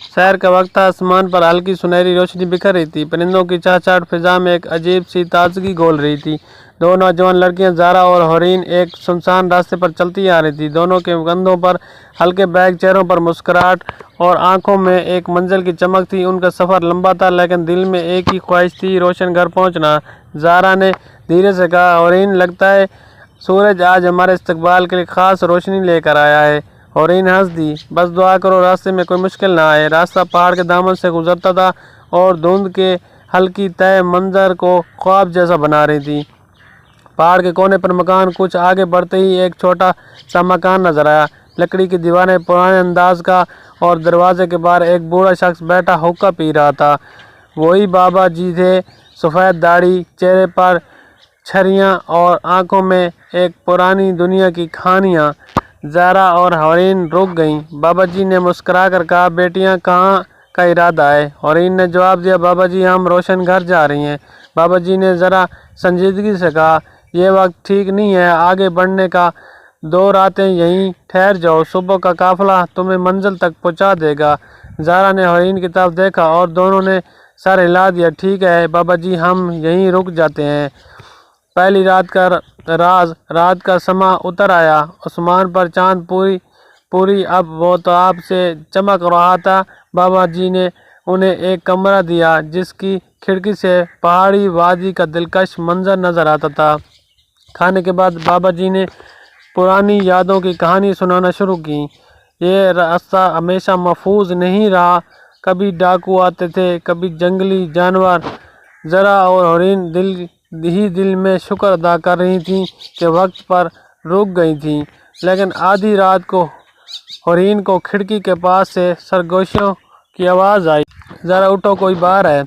शहर का वक्त था। आसमान पर हल्की सुनहरी रोशनी बिखर रही थी। परिंदों की चहचहाट फिजा में एक अजीब सी ताजगी घोल रही थी। दो नौजवान लड़कियां ज़ारा और हरीन एक सुनसान रास्ते पर चलती आ रही थी। दोनों के कंधों पर हल्के बैग, चेहरों पर मुस्कुराहट और आंखों में एक मंजिल की चमक थी। उनका सफ़र लंबा था, लेकिन दिल में एक ही ख्वाहिश थी, रोशन घर पहुंचना। ज़ारा ने धीरे से कहा, हरीन, लगता है सूरज आज हमारे इस्तकबाल के लिए ख़ास रोशनी लेकर आया है। हरीन हंस दी। बस दुआ करो रास्ते में कोई मुश्किल ना आए। रास्ता पहाड़ के दामन से गुजरता था और धुंध के हल्की तय मंजर को ख्वाब जैसा बना रही थी। पहाड़ के कोने पर मकान, कुछ आगे बढ़ते ही एक छोटा सा मकान नजर आया। लकड़ी की दीवारें, पुराने अंदाज का, और दरवाजे के बाहर एक बूढ़ा शख्स बैठा हुक्का पी रहा था। वही बाबा जी थे, सफ़ेद दाढ़ी, चेहरे पर छरियाँ और आंखों में एक पुरानी दुनिया की कहानियाँ। ज़ारा और हरीन रुक गईं। बाबा जी ने मुस्कुरा कर कहा, बेटियां, कहाँ का इरादा है? हरीन ने जवाब दिया, बाबा जी, हम रोशन घर जा रही हैं। बाबा जी ने ज़रा संजीदगी से कहा, यह वक्त ठीक नहीं है आगे बढ़ने का। 2 रातें यहीं ठहर जाओ, सुबह का काफिला तुम्हें मंजिल तक पहुंचा देगा। ज़ारा ने हरीन की तरफ देखा और दोनों ने सर हिला दिया। ठीक है बाबा जी, हम यहीं रुक जाते हैं। पहली रात का राज, रात का समा उतर आया। आसमान पर चांद पूरी अब वो तो आपसे चमक रहा था। बाबा जी ने उन्हें एक कमरा दिया जिसकी खिड़की से पहाड़ी वादी का दिलकश मंजर नजर आता था। खाने के बाद बाबा जी ने पुरानी यादों की कहानी सुनाना शुरू की। ये रास्ता हमेशा महफूज नहीं रहा, कभी डाकू आते थे, कभी जंगली जानवर। ज़रा और हरीन दिल में शुक्र अदा कर रही थी कि वक्त पर रुक गई थी। लेकिन आधी रात को हरीन को खिड़की के पास से सरगोशियों की आवाज़ आई। ज़रा उठो, कोई बाहर है।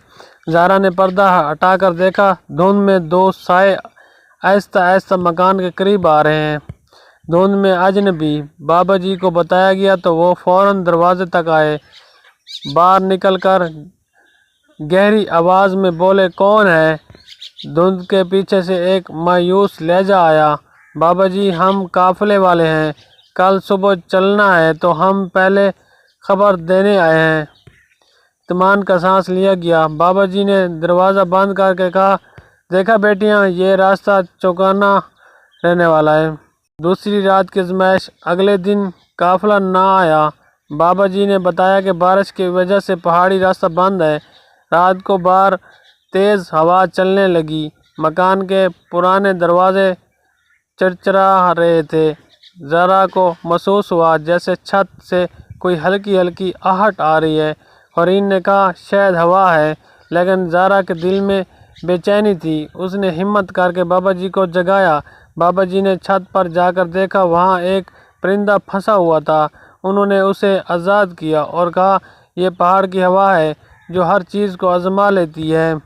ज़ारा ने पर्दा हटाकर देखा। धुंध में 2 साए आहिस्ता आहिस्ता मकान के करीब आ रहे हैं। धुंध में अजनबी। बाबा जी को बताया गया तो वो फौरन दरवाजे तक आए। बाहर निकलकर गहरी आवाज़ में बोले, कौन है? धुंध के पीछे से एक मायूस लहजा आया, बाबा जी, हम काफिले वाले हैं, कल सुबह चलना है तो हम पहले खबर देने आए हैं। इत्मीनान का सांस लिया गया। बाबा जी ने दरवाज़ा बंद करके कहा, देखा बेटियां, ये रास्ता चौकाना रहने वाला है। दूसरी रात की आजमाइश। अगले दिन काफिला ना आया। बाबा जी ने बताया कि बारिश की वजह से पहाड़ी रास्ता बंद है। रात को बाहर तेज़ हवा चलने लगी। मकान के पुराने दरवाजे चरचरा रहे थे। ज़रा को महसूस हुआ जैसे छत से कोई हल्की हल्की आहट आ रही है। हरीन ने कहा, शायद हवा है, लेकिन ज़ारा के दिल में बेचैनी थी। उसने हिम्मत करके बाबा जी को जगाया। बाबा जी ने छत पर जाकर देखा, वहाँ एक परिंदा फंसा हुआ था। उन्होंने उसे आज़ाद किया और कहा, यह पहाड़ की हवा है जो हर चीज़ को आजमा लेती है।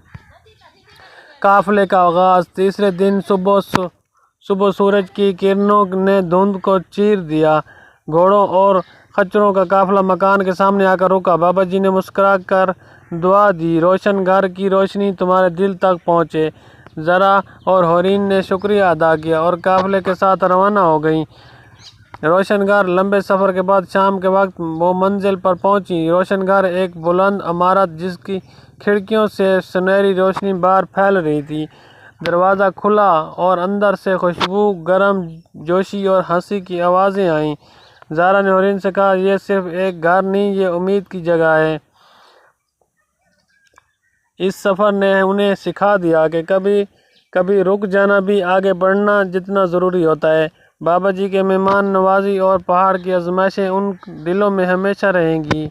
काफिले का आगाज़। तीसरे दिन सुबह सूरज की किरणों ने धुंध को चीर दिया। घोड़ों और खच्चरों का काफिला मकान के सामने आकर रुका। बाबा जी ने मुस्कुरा कर दुआ दी, रोशन घर की रोशनी तुम्हारे दिल तक पहुँचे। ज़रा और हरीन ने शुक्रिया अदा किया और काफिले के साथ रवाना हो गई। रोशनगर। लंबे सफ़र के बाद शाम के वक्त वो मंजिल पर पहुंची। रोशनगर एक बुलंद इमारत जिसकी खिड़कियों से सुनहरी रोशनी बाहर फैल रही थी। दरवाज़ा खुला और अंदर से खुशबू, गर्म जोशी और हंसी की आवाज़ें आईं। ज़ारा ने हरीन से कहा, यह सिर्फ एक घर नहीं, ये उम्मीद की जगह है। इस सफ़र ने उन्हें सिखा दिया कि कभी कभी रुक जाना भी आगे बढ़ना जितना ज़रूरी होता है। बाबा जी के मेहमान नवाजी और पहाड़ की आजमाइशें उन दिलों में हमेशा रहेंगी।